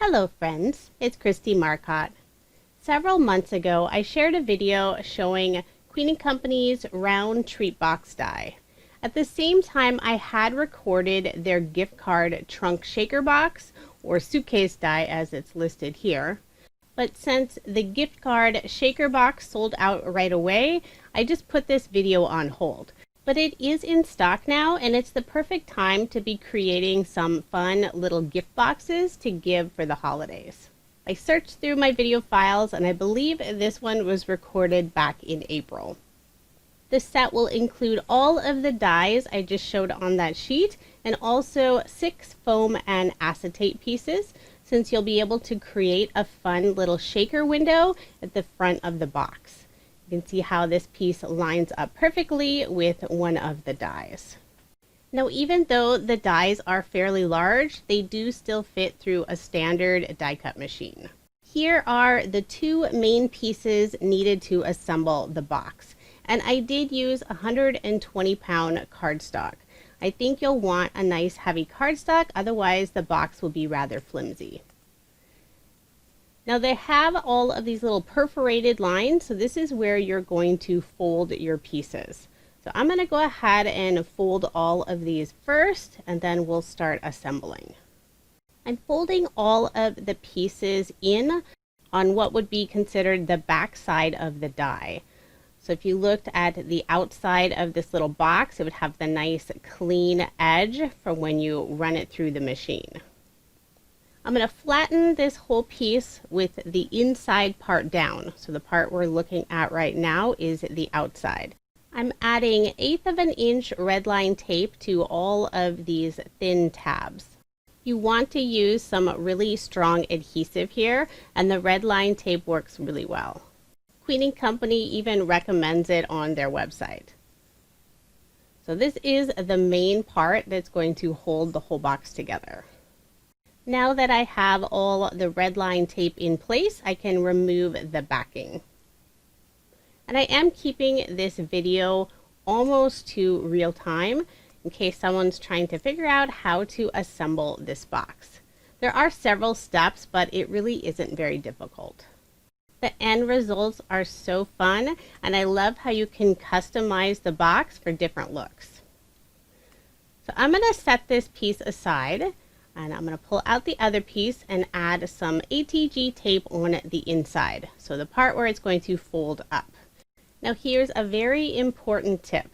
Hello friends, it's Kristie Marcotte. Several months ago, I shared a video showing Queen & Company's round treat box die. At the same time, I had recorded their gift card trunk shaker box, or suitcase die as it's listed here. But since the gift card shaker box sold out right away, I just put this video on hold. But it is in stock now, and it's the perfect time to be creating some fun little gift boxes to give for the holidays. I searched through my video files, and I believe this one was recorded back in April. The set will include all of the dies I just showed on that sheet, and also 6 foam and acetate pieces, since you'll be able to create a fun little shaker window at the front of the box. You can see how this piece lines up perfectly with one of the dies. Now, even though the dies are fairly large, they do still fit through a standard die cut machine. Here are the 2 main pieces needed to assemble the box. And I did use 120-pound cardstock. I think you'll want a nice heavy cardstock, otherwise the box will be rather flimsy. Now they have all of these little perforated lines, so this is where you're going to fold your pieces. So I'm going to go ahead and fold all of these first, and then we'll start assembling. I'm folding all of the pieces in on what would be considered the back side of the die. So if you looked at the outside of this little box, it would have the nice clean edge from when you run it through the machine. I'm going to flatten this whole piece with the inside part down. So the part we're looking at right now is the outside. I'm adding 1/8 of an inch red line tape to all of these thin tabs. You want to use some really strong adhesive here, and the red line tape works really well. Queen & Company even recommends it on their website. So this is the main part that's going to hold the whole box together. Now that I have all the red line tape in place, I can remove the backing. And I am keeping this video almost to real time in case someone's trying to figure out how to assemble this box. There are several steps, but it really isn't very difficult. The end results are so fun, and I love how you can customize the box for different looks. So I'm going to set this piece aside, and I'm going to pull out the other piece and add some ATG tape on the inside, so the part where it's going to fold up. Now here's a very important tip.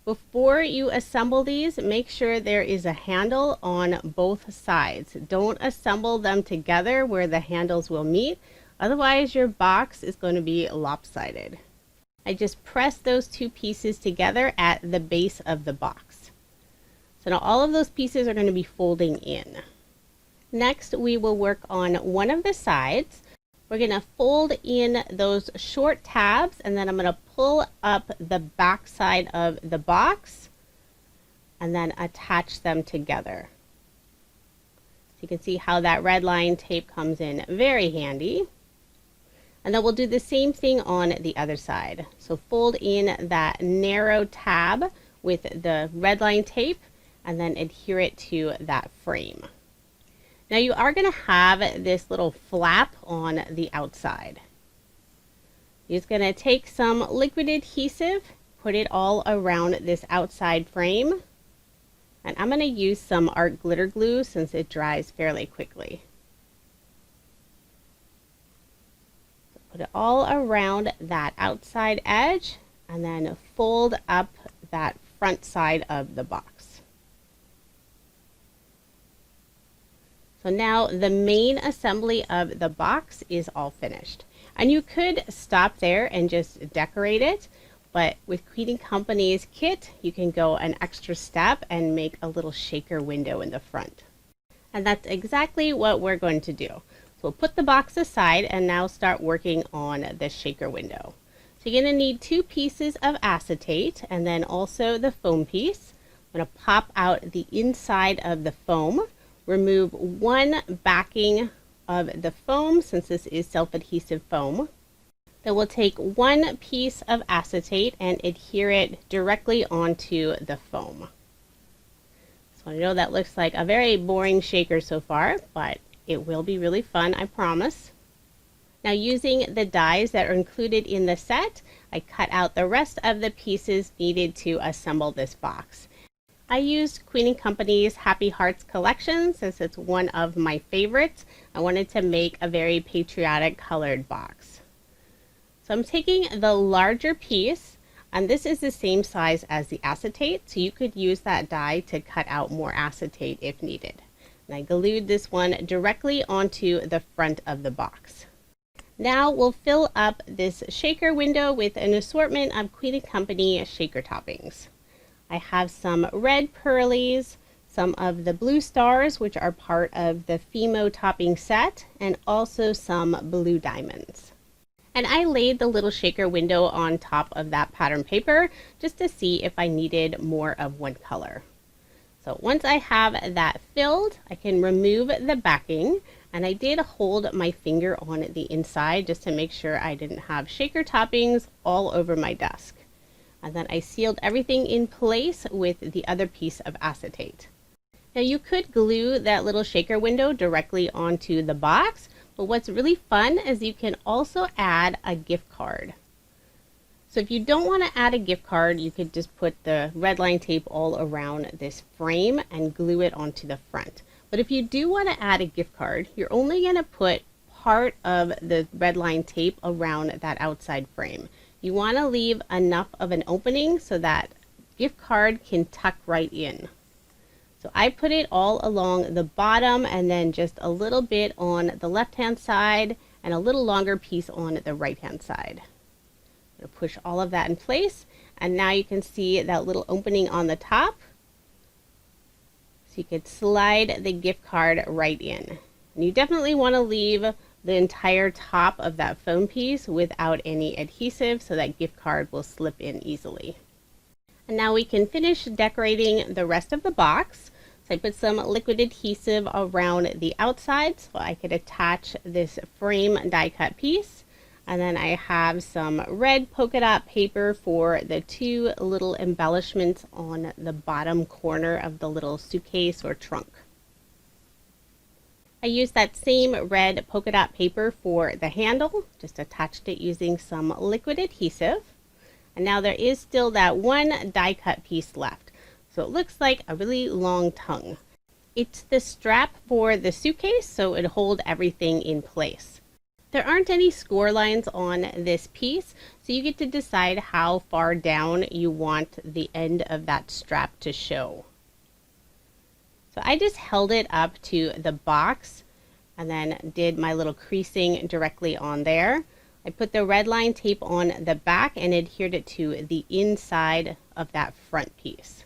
Before you assemble these, make sure there is a handle on both sides. Don't assemble them together where the handles will meet, otherwise your box is going to be lopsided. I just press those 2 pieces together at the base of the box. So now all of those pieces are going to be folding in. Next, we will work on one of the sides. We're going to fold in those short tabs, and then I'm going to pull up the back side of the box and then attach them together. So you can see how that red line tape comes in very handy. And then we'll do the same thing on the other side. So fold in that narrow tab with the red line tape and then adhere it to that frame. Now you are going to have this little flap on the outside. You're just going to take some liquid adhesive, put it all around this outside frame, and I'm going to use some art glitter glue since it dries fairly quickly. So put it all around that outside edge and then fold up that front side of the box. So now the main assembly of the box is all finished. And you could stop there and just decorate it, but with Queen & Company's kit, you can go an extra step and make a little shaker window in the front. And that's exactly what we're going to do. So we'll put the box aside and now start working on the shaker window. So you're going to need 2 pieces of acetate and then also the foam piece. I'm going to pop out the inside of the foam. Remove one backing of the foam since this is self-adhesive foam. Then we'll take 1 piece of acetate and adhere it directly onto the foam. So I know that looks like a very boring shaker so far, but It will be really fun, I promise. Now, using the dies that are included in the set, I cut out the rest of the pieces needed to assemble this box. I used Queen & Company's Happy Hearts collection since it's one of my favorites. I wanted to make a very patriotic colored box. So I'm taking the larger piece, and this is the same size as the acetate, so you could use that die to cut out more acetate if needed. And I glued this one directly onto the front of the box. Now we'll fill up this shaker window with an assortment of Queen & Company shaker toppings. I have some red pearlies, some of the blue stars, which are part of the Fimo topping set, and also some blue diamonds. And I laid the little shaker window on top of that pattern paper just to see if I needed more of one color. So once I have that filled, I can remove the backing, and I did hold my finger on the inside just to make sure I didn't have shaker toppings all over my desk. And then I sealed everything in place with the other piece of acetate. Now you could glue that little shaker window directly onto the box, but what's really fun is you can also add a gift card. So if you don't want to add a gift card, you could just put the red line tape all around this frame and glue it onto the front. But if you do want to add a gift card, you're only going to put part of the red line tape around that outside frame. You want to leave enough of an opening so that gift card can tuck right in. So I put it all along the bottom and then just a little bit on the left hand side and a little longer piece on the right hand side. I'm going to push all of that in place, and now you can see that little opening on the top. So you could slide the gift card right in. And you definitely want to leave the entire top of that foam piece without any adhesive so that gift card will slip in easily. And now we can finish decorating the rest of the box. So I put some liquid adhesive around the outside so I could attach this frame die cut piece. And then I have some red polka dot paper for the two little embellishments on the bottom corner of the little suitcase or trunk. I used that same red polka dot paper for the handle, just attached it using some liquid adhesive. And now there is still that one die cut piece left. So it looks like a really long tongue. It's the strap for the suitcase, so it'll hold everything in place. There aren't any score lines on this piece, so you get to decide how far down you want the end of that strap to show. So I just held it up to the box and then did my little creasing directly on there. I put the red line tape on the back and adhered it to the inside of that front piece.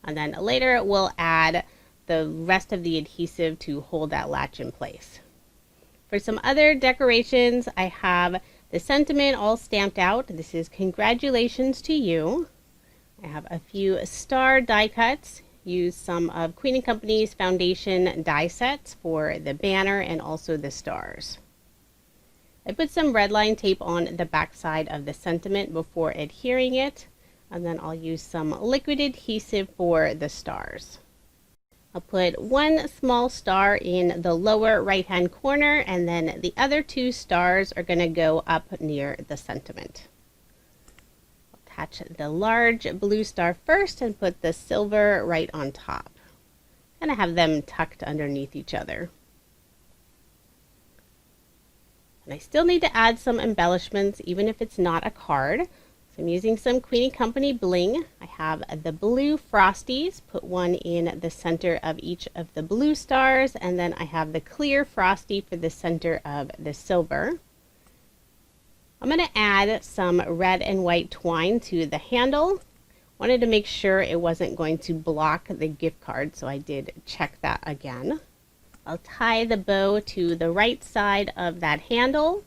And then later we'll add the rest of the adhesive to hold that latch in place. For some other decorations, I have the sentiment all stamped out. This is congratulations to you. I have a few star die cuts. Use some of Queen & Company's foundation die sets for the banner and also the stars. I put some red line tape on the back side of the sentiment before adhering it, and then I'll use some liquid adhesive for the stars. I'll put one small star in the lower right hand corner, and then the other two stars are going to go up near the sentiment. I'll attach the large blue star first and put the silver right on top. Kind of have them tucked underneath each other. And I still need to add some embellishments even if it's not a card. So I'm using some Queen & Company bling. I have the blue frosties, put one in the center of each of the blue stars, and then I have the clear frosty for the center of the silver. I'm going to add some red and white twine to the handle. Wanted to make sure it wasn't going to block the gift card, so I did check that again. I'll tie the bow to the right side of that handle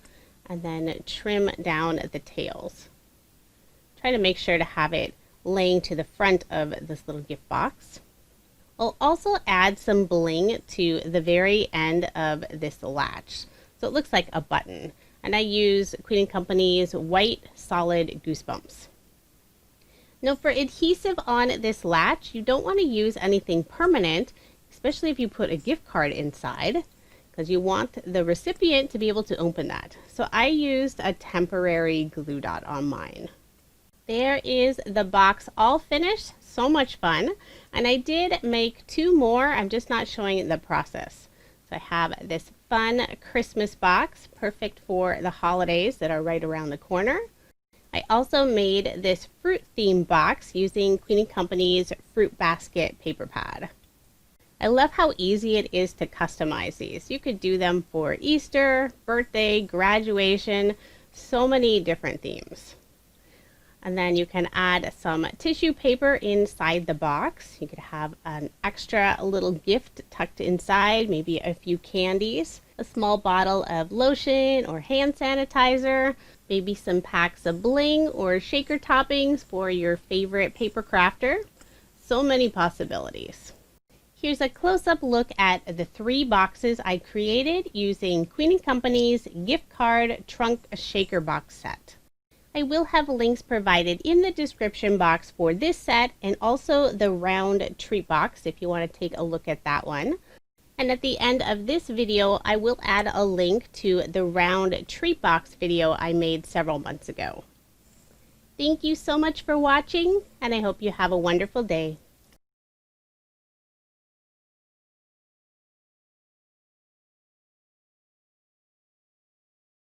and then trim down the tails. Try to make sure to have it laying to the front of this little gift box. I'll also add some bling to the very end of this latch, so it looks like a button. And I use Queen & Company's white solid goosebumps. Now for adhesive on this latch, you don't want to use anything permanent, especially if you put a gift card inside. because you want the recipient to be able to open that. So I used a temporary glue dot on mine. There is the box all finished. So much fun. And I did make 2 more. I'm just not showing the process. So I have this fun Christmas box, perfect for the holidays that are right around the corner. I also made this fruit theme box using Queen & Company's Fruit Basket paper pad. I love how easy it is to customize these. You could do them for Easter, birthday, graduation, so many different themes. And then you can add some tissue paper inside the box. You could have an extra little gift tucked inside, maybe a few candies, a small bottle of lotion or hand sanitizer, maybe some packs of bling or shaker toppings for your favorite paper crafter. So many possibilities. Here's a close-up look at the 3 boxes I created using Queen & Company's gift card trunk shaker box set. I will have links provided in the description box for this set and also the round treat box if you want to take a look at that one. And at the end of this video, I will add a link to the round treat box video I made several months ago. Thank you so much for watching, and I hope you have a wonderful day.